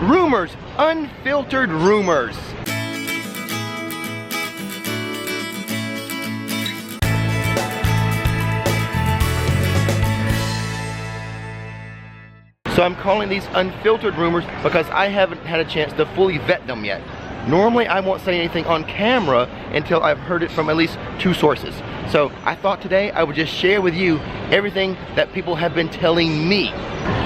rumors, unfiltered rumors. So I'm calling these unfiltered rumors because I haven't had a chance to fully vet them yet. Normally I won't say anything on camera until I've heard it from at least 2 sources. So I thought today I would just share with you everything that people have been telling me.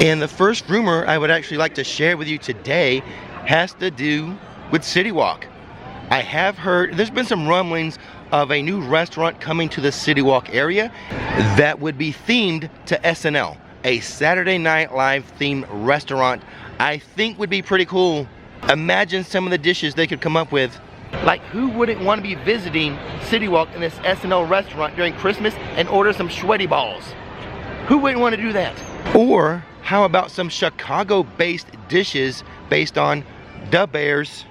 And the first rumor I would actually like to share with you today has to do with City Walk. I have heard, there's been some rumblings of a new restaurant coming to the City Walk area that would be themed to SNL. A Saturday Night Live themed restaurant I think would be pretty cool. Imagine some of the dishes they could come up with. Like, who wouldn't want to be visiting City Walk in this SNL restaurant during Christmas and order some sweaty balls? Who wouldn't want to do that? Or how about some Chicago-based dishes based on the Bears?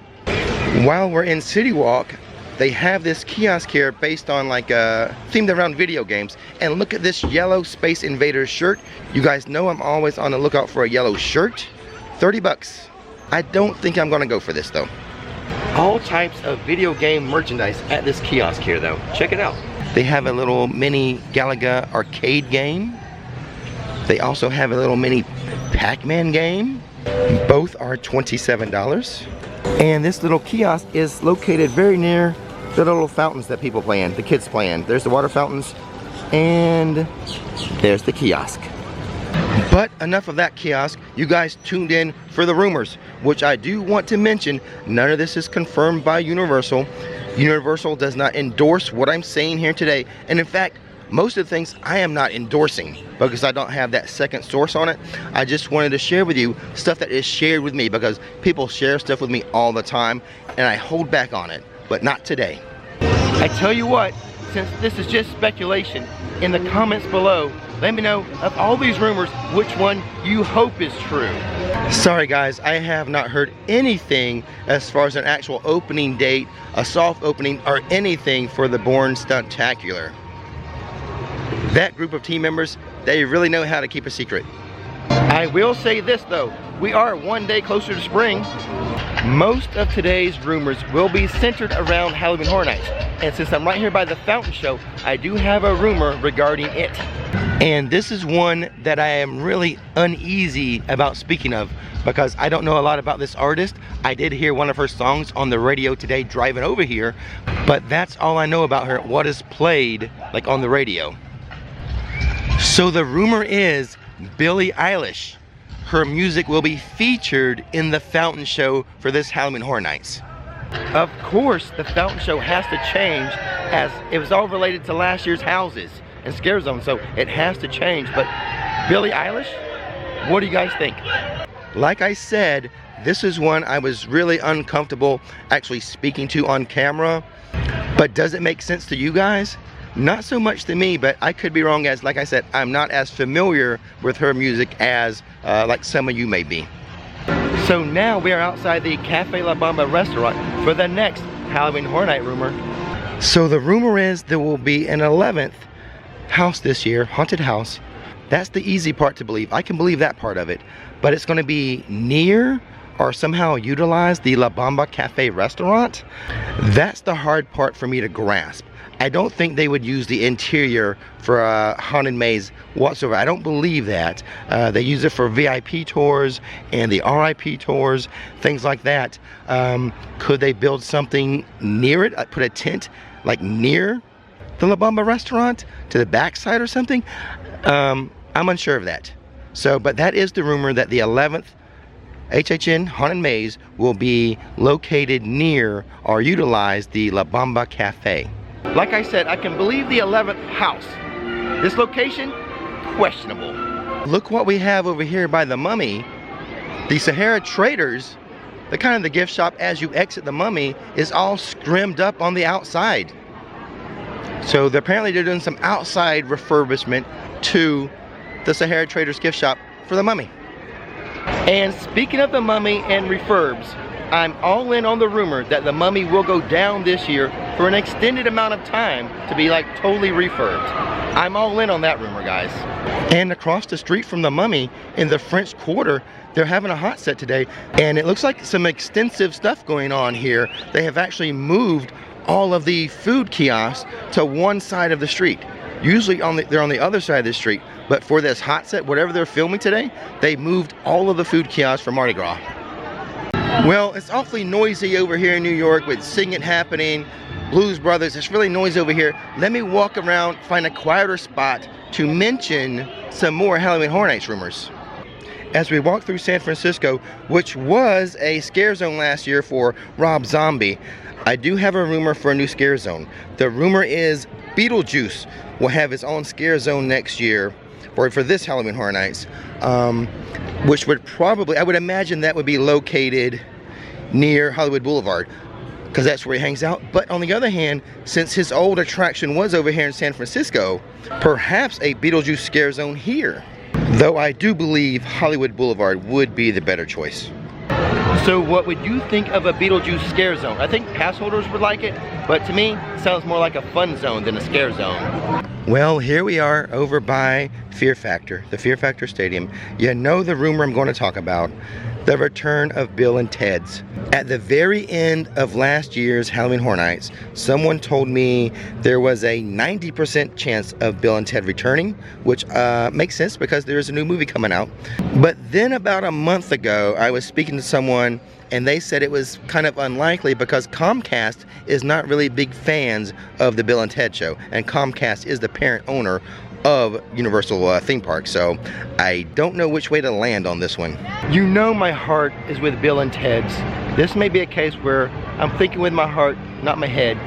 While we're in City Walk, they have this kiosk here based on like themed around video games. And look at this yellow Space Invaders shirt. You guys know I'm always on the lookout for a yellow shirt. 30 bucks. I don't think I'm gonna go for this though. All types of video game merchandise at this kiosk here though. Check it out. They have a little mini Galaga arcade game. They also have a little mini Pac-Man game. Both are $27. And this little kiosk is located very near the little fountains that people play in, the kids play in. There's the water fountains, and there's the kiosk. But enough of that kiosk. You guys tuned in for the rumors, which I do want to mention. None of this is confirmed by Universal. Universal does not endorse what I'm saying here today. And in fact, most of the things I am not endorsing because I don't have that second source on it. I just wanted to share with you stuff that is shared with me because people share stuff with me all the time and I hold back on it, but not today. I tell you what, since this is just speculation, in the comments below, let me know of all these rumors, which one you hope is true. Sorry guys, I have not heard anything as far as an actual opening date, a soft opening, or anything for the Bourne Stuntacular. That group of team members, they really know how to keep a secret. I will say this though, we are one day closer to spring. Most of today's rumors will be centered around Halloween Horror Nights. And since I'm right here by the fountain show, I do have a rumor regarding it. And this is one that I am really uneasy about speaking of because I don't know a lot about this artist. I did hear one of her songs on the radio today driving over here, but that's all I know about her, what is played like on the radio. So the rumor is Billie Eilish, her music will be featured in the fountain show for this Halloween Horror Nights. Of course, the fountain show has to change as it was all related to last year's houses and scare zone, so it has to change. But Billie Eilish, what do you guys think? Like I said, this is one I was really uncomfortable actually speaking to on camera. But does it make sense to you guys? Not so much to me, but I could be wrong, as like I said, I'm not as familiar with her music as like some of you may be. So now we are outside the Cafe La Bamba restaurant for the next Halloween Horror Night rumor. So the rumor is there will be an 11th house this year, haunted house. That's the easy part to believe. I can believe that part of it. But it's going to be near or somehow utilize the La Bamba Cafe restaurant. That's the hard part for me to grasp. I don't think they would use the interior for a haunted maze whatsoever. I don't believe that. They use it for VIP tours and the RIP tours, things like that. Could they build something near it? Put a tent like near the La Bamba restaurant to the backside or something? I'm unsure of that. So, but that is the rumor that the 11th HHN Haunted Maze will be located near or utilize the La Bamba Cafe. Like I said, I can believe the 11th house. This location, questionable. Look what we have over here by the Mummy. The Sahara Traders, the kind of the gift shop as you exit the Mummy, is all scrimmed up on the outside. So apparently they're doing some outside refurbishment to the Sahara Traders gift shop for the Mummy. And speaking of the Mummy and refurbs, I'm all in on the rumor that the Mummy will go down this year for an extended amount of time to be like totally refurbed. I'm all in on that rumor, guys. And across the street from the Mummy in the French Quarter, they're having a hot set today, and it looks like some extensive stuff going on here. They have actually moved all of the food kiosks to one side of the street. Usually they're on the other side of the street, but for this hot set, whatever they're filming today, they moved all of the food kiosks for Mardi Gras. Well, it's awfully noisy over here in New York with singing happening, Blues Brothers. It's really noisy over here. Let me walk around, find a quieter spot to mention some more Halloween Horror Nights rumors. As we walk through San Francisco, which was a scare zone last year for Rob Zombie, I do have a rumor for a new scare zone. The rumor is Beetlejuice will have its own scare zone next year, or for this Halloween Horror Nights, which would probably, I would imagine that would be located near Hollywood Boulevard, because that's where he hangs out. But on the other hand, since his old attraction was over here in San Francisco, perhaps a Beetlejuice scare zone here. Though I do believe Hollywood Boulevard would be the better choice. So what would you think of a Beetlejuice scare zone? I think pass holders would like it, but to me, it sounds more like a fun zone than a scare zone. Well, here we are over by Fear Factor, the Fear Factor Stadium. You know the rumor I'm going to talk about, the return of Bill and Ted's. At the very end of last year's Halloween Horror Nights, someone told me there was a 90% chance of Bill and Ted returning, which makes sense because there is a new movie coming out. But then about a month ago, I was speaking to someone and they said it was kind of unlikely because Comcast is not really big fans of the Bill and Ted show, and Comcast is the parent owner of Universal theme park, so I don't know which way to land on this one. You know my heart is with Bill and Ted's. This may be a case where I'm thinking with my heart, not my head.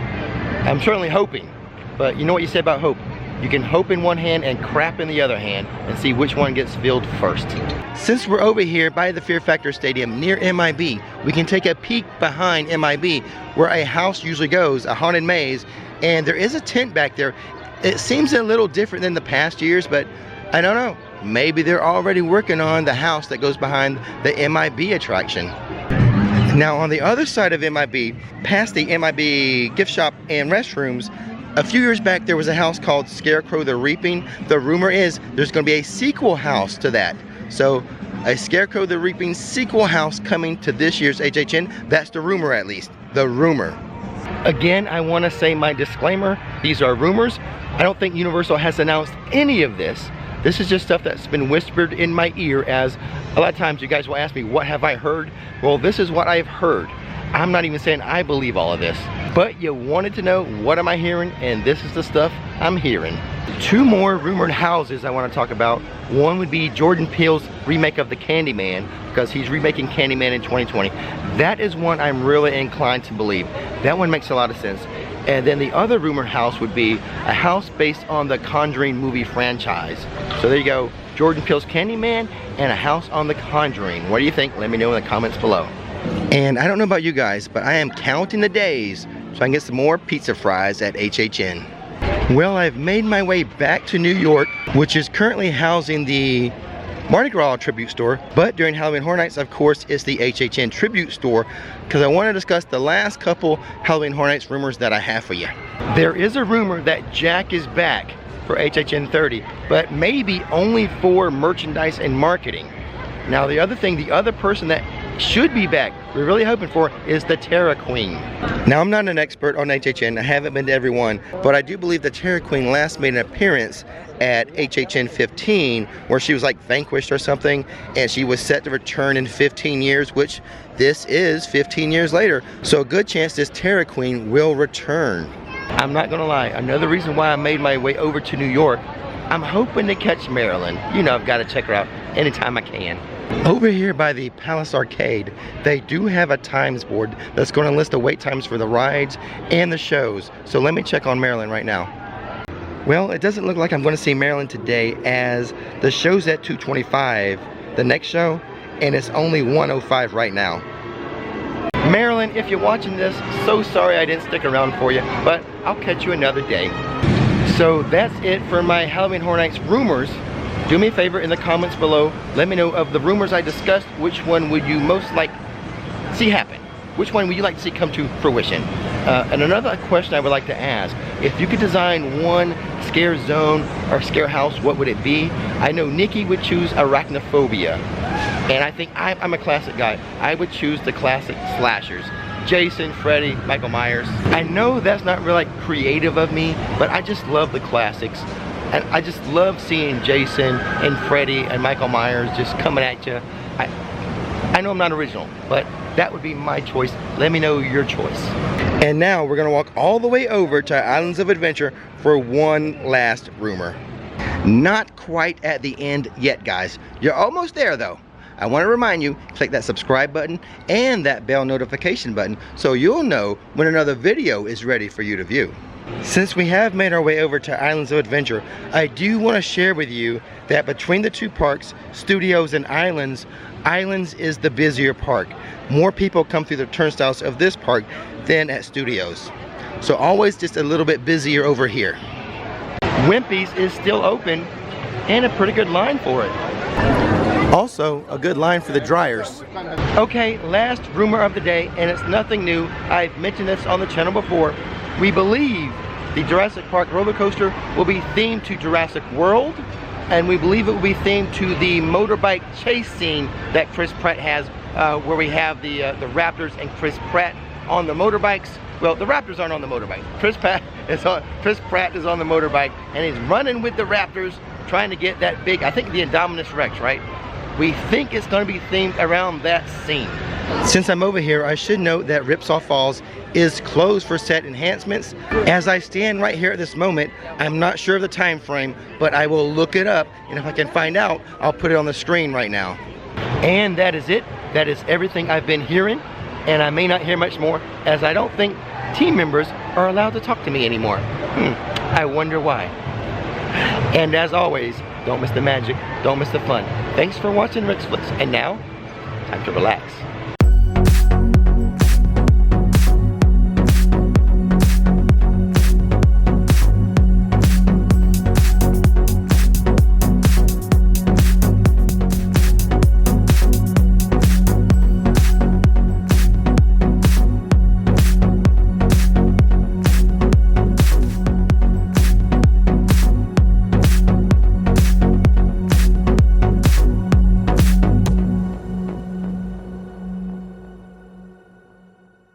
I'm certainly hoping, but you know what you say about hope? You can hope in one hand and crap in the other hand and see which one gets filled first. Since we're over here by the Fear Factor Stadium near MIB, we can take a peek behind MIB where a house usually goes, a haunted maze, and there is a tent back there. It seems a little different than the past years, but I don't know. Maybe they're already working on the house that goes behind the MIB attraction. Now on the other side of MIB, past the MIB gift shop and restrooms, a few years back there was a house called Scarecrow the Reaping. The rumor is there's going to be a sequel house to that. So a Scarecrow the Reaping sequel house coming to this year's HHN. That's the rumor, at least. The rumor. Again, I want to say my disclaimer. These are rumors. I don't think Universal has announced any of this. This is just stuff that's been whispered in my ear, as a lot of times you guys will ask me, what have I heard? Well, this is what I've heard. I'm not even saying I believe all of this, but you wanted to know what am I hearing, and this is the stuff I'm hearing. Two more rumored houses I want to talk about. One would be Jordan Peele's remake of the Candyman, because he's remaking Candyman in 2020. That is one I'm really inclined to believe. That one makes a lot of sense. And then the other rumored house would be a house based on the Conjuring movie franchise. So there you go, Jordan Peele's Candyman and a house on the Conjuring. What do you think? Let me know in the comments below. And I don't know about you guys, but I am counting the days so I can get some more pizza fries at HHN. Well, I've made my way back to New York, which is currently housing the Mardi Gras tribute store, but during Halloween Horror Nights, of course, it's the HHN tribute store, because I want to discuss the last couple Halloween Horror Nights rumors that I have for you. There is a rumor that Jack is back for HHN 30, but maybe only for merchandise and marketing. Now the other thing, the other person that should be back, we're really hoping for, is the Terror Queen. Now I'm not an expert on HHN, I haven't been to every one, but I do believe the Terror Queen last made an appearance at HHN 15 where she was like vanquished or something, and she was set to return in 15 years, which this is 15 years later. So a good chance this Terror Queen will return. I'm not gonna lie, another reason why I made my way over to New York, I'm hoping to catch Marilyn. You know I've got to check her out anytime I can. Over here by the Palace Arcade, they do have a times board that's going to list the wait times for the rides and the shows. So let me check on Marilyn right now. Well, it doesn't look like I'm going to see Marilyn today, as the show's at 2:25, the next show, and it's only 1:05 right now. Marilyn, if you're watching this, so sorry I didn't stick around for you, but I'll catch you another day. So that's it for my Halloween Horror Nights rumors. Do me a favor in the comments below, let me know of the rumors I discussed, which one would you most like to see happen? Which one would you like to see come to fruition? And another question I would like to ask, if you could design one scare zone or scare house, what would it be? I know Nikki would choose arachnophobia. And I think I'm a classic guy. I would choose the classic slashers. Jason, Freddy, Michael Myers. I know that's not really like creative of me, but I just love the classics. And I just love seeing Jason and Freddy and Michael Myers just coming at you. I know I'm not original, but that would be my choice. Let me know your choice. And now we're gonna walk all the way over to Islands of Adventure for one last rumor. Not quite at the end yet, guys. You're almost there though. I want to remind you, click that subscribe button and that bell notification button so you'll know when another video is ready for you to view. Since we have made our way over to Islands of Adventure, I do want to share with you that between the two parks, Studios and Islands, Islands is the busier park. More people come through the turnstiles of this park than at Studios. So always just a little bit busier over here. Wimpy's is still open and a pretty good line for it. Also, a good line for the dryers. Okay, last rumor of the day, and it's nothing new. I've mentioned this on the channel before. We believe the Jurassic Park roller coaster will be themed to Jurassic World, and we believe it will be themed to the motorbike chase scene that Chris Pratt has, where we have the Raptors and Chris Pratt on the motorbikes. Well, the Raptors aren't on the motorbike. Chris Pratt is on the motorbike, and he's running with the Raptors, trying to get that big, I think the Indominus Rex, right? We think it's going to be themed around that scene. Since I'm over here, I should note that Ripsaw Falls is closed for set enhancements. As I stand right here at this moment, I'm not sure of the time frame, but I will look it up, and if I can find out, I'll put it on the screen right now. And that is it. That is everything I've been hearing, and I may not hear much more, as I don't think team members are allowed to talk to me anymore. I wonder why. And as always, don't miss the magic, don't miss the fun. Thanks for watching RixFlix, and now, time to relax.